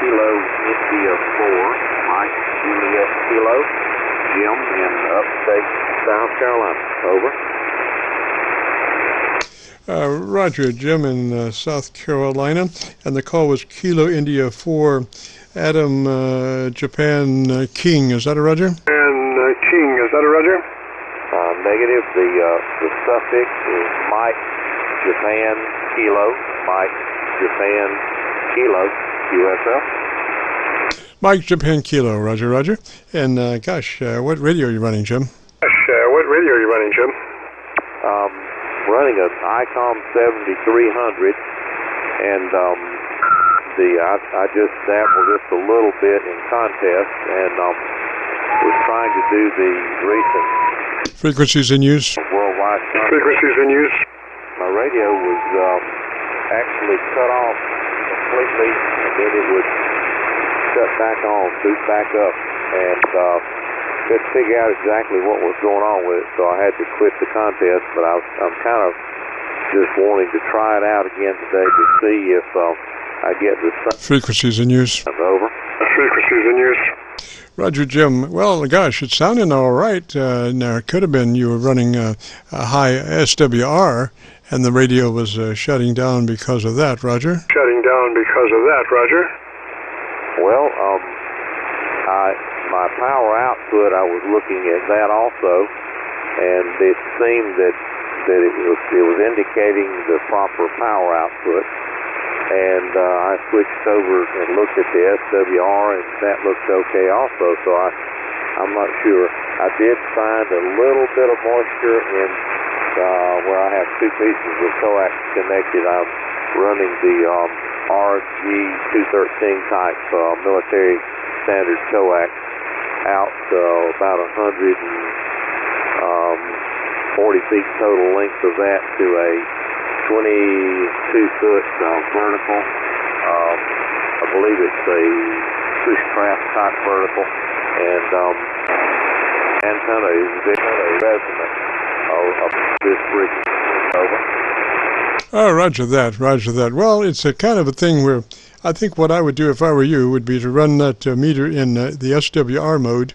Kilo India 4, Mike Juliet Kilo, Jim in upstate South Carolina. Over. Roger, Jim in South Carolina, and the call was Kilo India 4, Adam Japan King. Is that a Roger? And King, is that a Roger? Negative. The suffix is Mike Japan Kilo, Mike Japan Kilo, QSL. Mike Japan Kilo, Roger, Roger. And gosh, what radio are you running, Jim? What radio are you running, Jim? Running an ICOM 7300, and I just dabbled just a little bit in contest, and was trying to do the recent frequencies in use. Worldwide contest. Frequencies in use. My radio was actually cut off completely, and then it would shut back on, boot back up, and couldn't figure out exactly what was going on with it, so I had to quit the contest. But I'm kind of just wanting to try it out again today to see if I get the frequencies in use. Over. Frequencies in use. Roger, Jim. Well, gosh, it's sounding all right. Now, it could have been you were running a high SWR, and the radio was shutting down because of that, Roger. Shutting down because of that, Roger. Well, my power output, I was looking at that also, and it seemed that it was indicating the proper power output, and I switched over and looked at the SWR, and that looked okay also, so I'm not sure. I did find a little bit of moisture in where I have two pieces of coax connected. I'm running the RG-213 type military standard coax out about 140 feet total length of that to a 22-foot vertical. I believe it's a pushcraft type vertical, and antenna is very resonant of this frequency. Over. Oh, roger that, roger that. Well, it's a kind of a thing where I think what I would do if I were you would be to run that meter in the SWR mode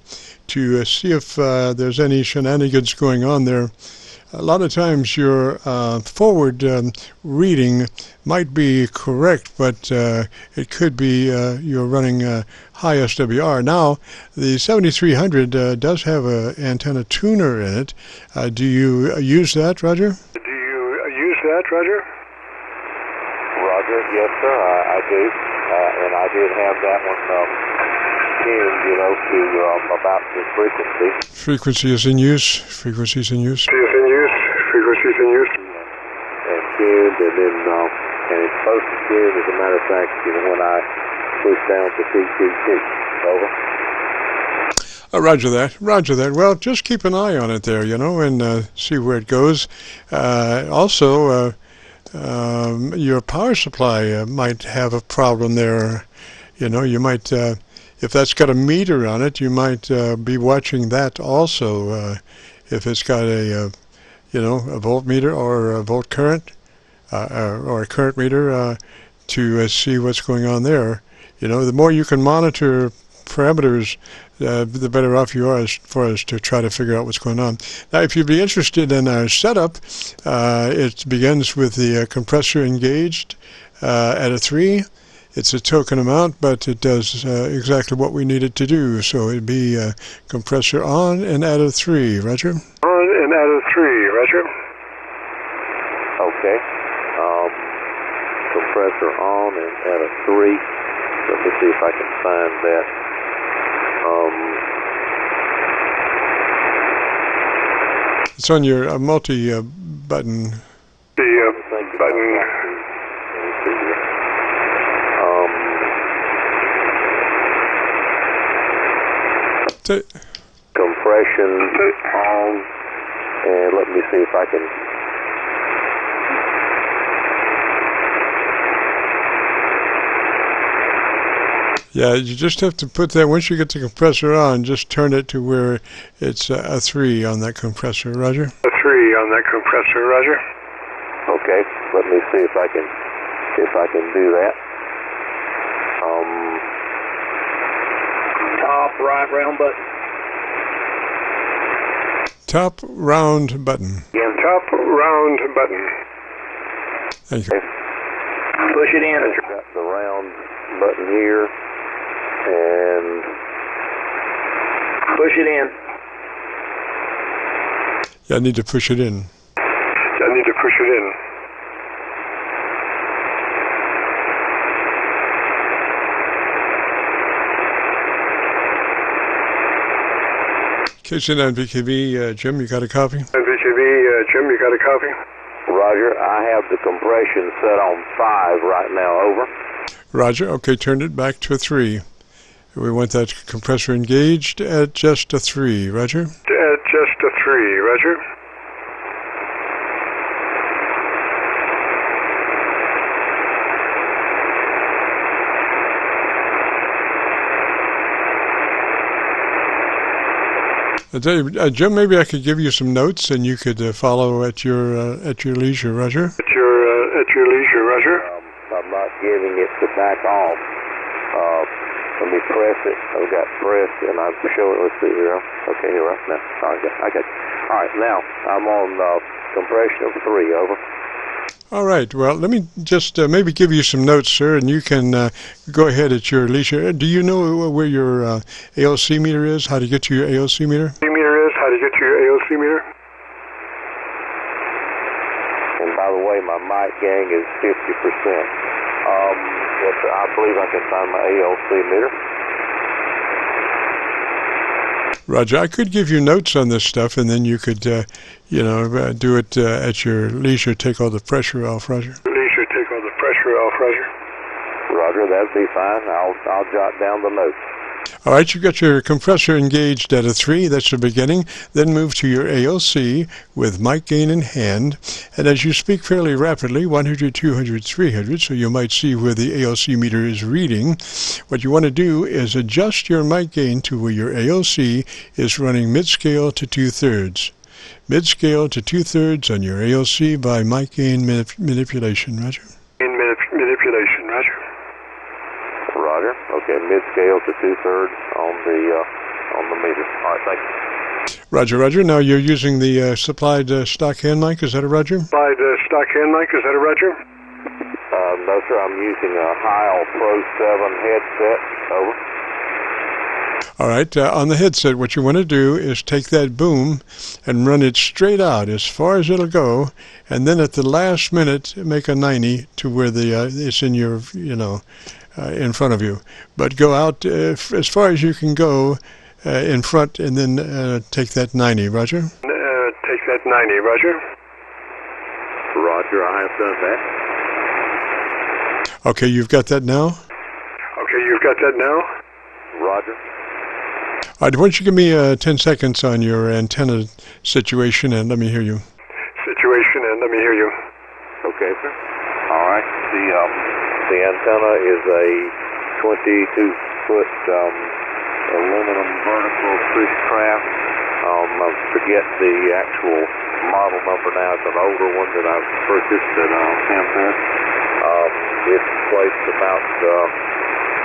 to see if there's any shenanigans going on there. A lot of times your forward reading might be correct, but it could be you're running high SWR. Now, the 7300 does have an antenna tuner in it. Do you use that, Roger? Roger? Roger, yes, sir, I do. And I did have that one tuned, to about the frequency. Frequency is in use. Frequencies in use. Frequencies in use. And tuned, and then and it's supposed to tune. As a matter of fact, when I push down to PTT. Over. Roger that, roger that. Well, just keep an eye on it there, and see where it goes. Also, your power supply might have a problem there. You might, if that's got a meter on it, you might be watching that also. If it's got a voltmeter or a volt current, or a current meter, to see what's going on there. The more you can monitor parameters, the better off you are for us to try to figure out what's going on. Now, if you'd be interested in our setup, it begins with the compressor engaged at a 3. It's a token amount, but it does exactly what we need it to do. So it'd be compressor on and at a 3. Roger? On and at a 3. Roger? Okay. Compressor on and at a 3. Let me see if I can find that. It's on your multi-button. The button. Compression on, and let me see if I can. Yeah, you just have to put that, once you get the compressor on, just turn it to where it's a 3 on that compressor, Roger? A 3 on that compressor, Roger. Okay, let me see if I can do that. right round button. Top round button. Again, Top round button. Thank you. push it in. Got the round button here, and Push it in. Yeah, I need to push it in. I need to push it in. KC9VKV, Jim, you got a copy? VKV, Jim, you got a copy? Roger, I have the compression set on 5 right now, over. Roger, okay, turn it back to a 3. We want that compressor engaged at just a 3, Roger? At just a 3, Roger. Jim, maybe I could give you some notes and you could follow at your leisure, Roger? At your leisure, Roger. I'm not giving it the back off. Let me press it. I've got pressed, and I'm showing. Let's see here. Okay, here right now. All right, I got. All right, now I'm on compression of 3. Over. All right. Well, let me just maybe give you some notes, sir, and you can go ahead at your leisure. Do you know where your ALC meter is? How to get to your ALC meter? How to get to your ALC meter? And by the way, my mic gain is 50%. Yes, sir, I believe I can find my ALC meter. Roger, I could give you notes on this stuff, and then you could, do it at your leisure. Take all the pressure off, Roger. Leisure, take all the pressure off, Roger. Roger, that'd be fine. I'll jot down the notes. All right, you've got your compressor engaged at a 3. That's the beginning. Then move to your ALC with mic gain in hand. And as you speak fairly rapidly, 100, 200, 300, so you might see where the ALC meter is reading, what you want to do is adjust your mic gain to where your ALC is running mid-scale to 2/3. Mid-scale to 2/3 on your ALC by mic gain manipulation, Roger. Manipulation, Roger. Roger. Okay, mid-scale to 2/3 on the meter. All right, thank you. Roger. Now you're using the supplied stock hand mic. Is that a Roger? Supplied stock hand mic, is that a Roger? No, sir. I'm using a Heil Pro 7 headset. Over. All right, on the headset, what you want to do is take that boom and run it straight out as far as it'll go, and then at the last minute make a 90 to where it's in your, in front of you. But go out as far as you can go in front, and then take that 90, Roger? Take that 90, Roger. Roger, I have done that. Okay, you've got that now? Okay, you've got that now? Roger. All right, why don't you give me 10 seconds on your antenna situation, and let me hear you. Okay, sir. All right. The antenna is a 22-foot aluminum vertical push craft. I forget the actual model number now. It's an older one that I've purchased at Campus. It's placed about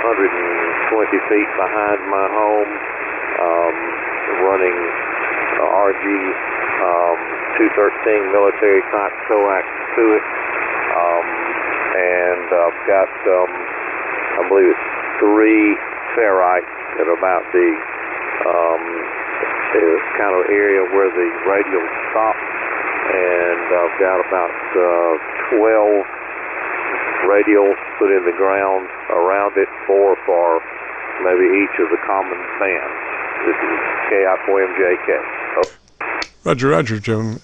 120 feet behind my home, running RG 213 military type coax to it. And I've got, I believe it's 3 ferrites at about the kind of area where the radials stop. And I've got about 12 radials put in the ground around it, 4 for maybe each of the common bands. This is Qso-Vlog. Oh. Roger, Jim.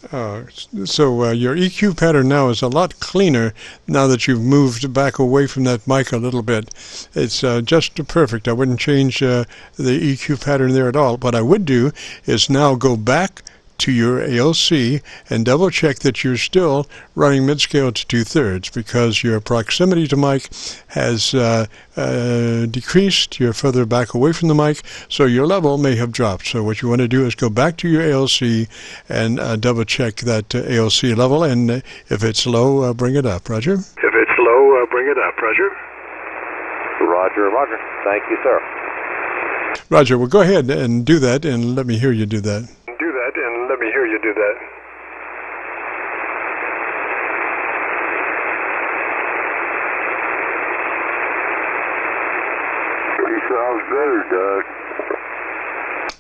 So your EQ pattern now is a lot cleaner now that you've moved back away from that mic a little bit. It's just perfect. I wouldn't change the EQ pattern there at all. What I would do is now go back to your ALC and double check that you're still running mid-scale to 2/3, because your proximity to mic has decreased. You're further back away from the mic, so your level may have dropped. So what you want to do is go back to your ALC and double check that ALC level, and if it's low, bring it up. Roger? If it's low, bring it up, Roger. Roger. Thank you, sir. Roger, well, go ahead and do that, and let me hear you do that. Do that, and let me hear you do that. He sounds better, Doug.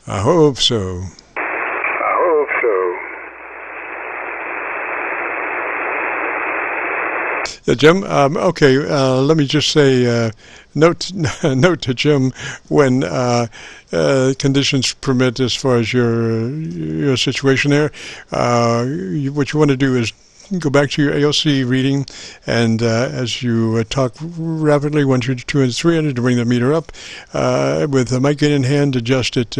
I hope so. I hope so. Jim, okay, let me just say, note to Jim, when conditions permit as far as your situation there, what you want to do is go back to your ALC reading, and as you talk rapidly, 100 to 200 300 to bring the meter up, with the mic in hand, adjust it,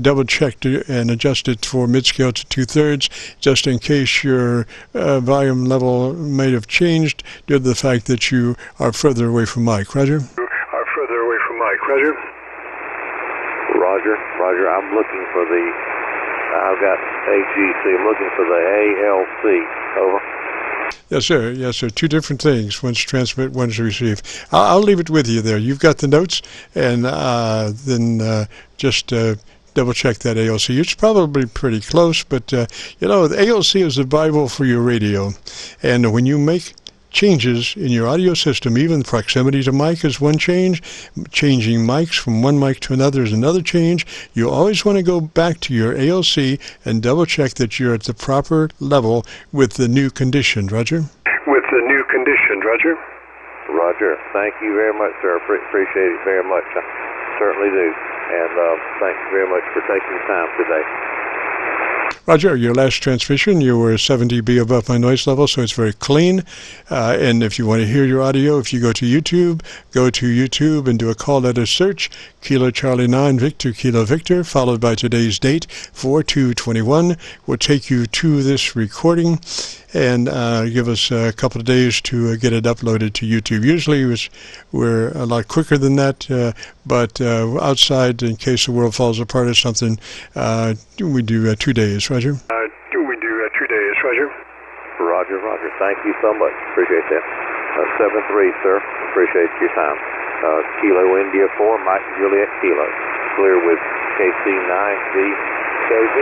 double check and adjust it for mid-scale to 2/3, just in case your volume level might have changed due to the fact that you are further away from mic. Roger? Are further away from mic. Roger? Roger, I'm looking for the, I've got AGC, I'm looking for the ALC. Over. Yes, sir. Two different things. One's transmit, one's receive. I'll leave it with you there. You've got the notes, and then just double check that ALC. It's probably pretty close, but the ALC is the Bible for your radio. And when you make changes in your audio system, even proximity to mic is one change, changing mics from one mic to another is another change. You always want to go back to your ALC and double check that you're at the proper level with the new condition. Roger? With the new condition. Roger? Roger. Thank you very much, sir. Appreciate it very much. I certainly do. And thanks very much for taking the time today. Roger, your last transmission, you were 7 dB above my noise level, so it's very clean. And if you want to hear your audio, if you go to YouTube and do a call letter search, Kilo Charlie 9 Victor Kilo Victor, followed by today's date, 4/2/21, will take you to this recording and give us a couple of days to get it uploaded to YouTube. Usually we're a lot quicker than that, but outside, in case the world falls apart or something, we do 2 days. Roger? We do 2 days. Roger? Roger. Thank you so much. Appreciate that. 7-3, sir. Appreciate your time. Kilo India 4, Mike Juliet Kilo. Clear with KC9VKV.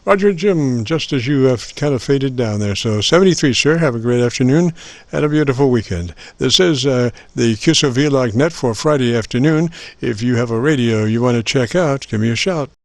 Roger, Jim, just as you have kind of faded down there. So 73, sir. Have a great afternoon and a beautiful weekend. This is the Qso-Vlog net for Friday afternoon. If you have a radio you want to check out, give me a shout.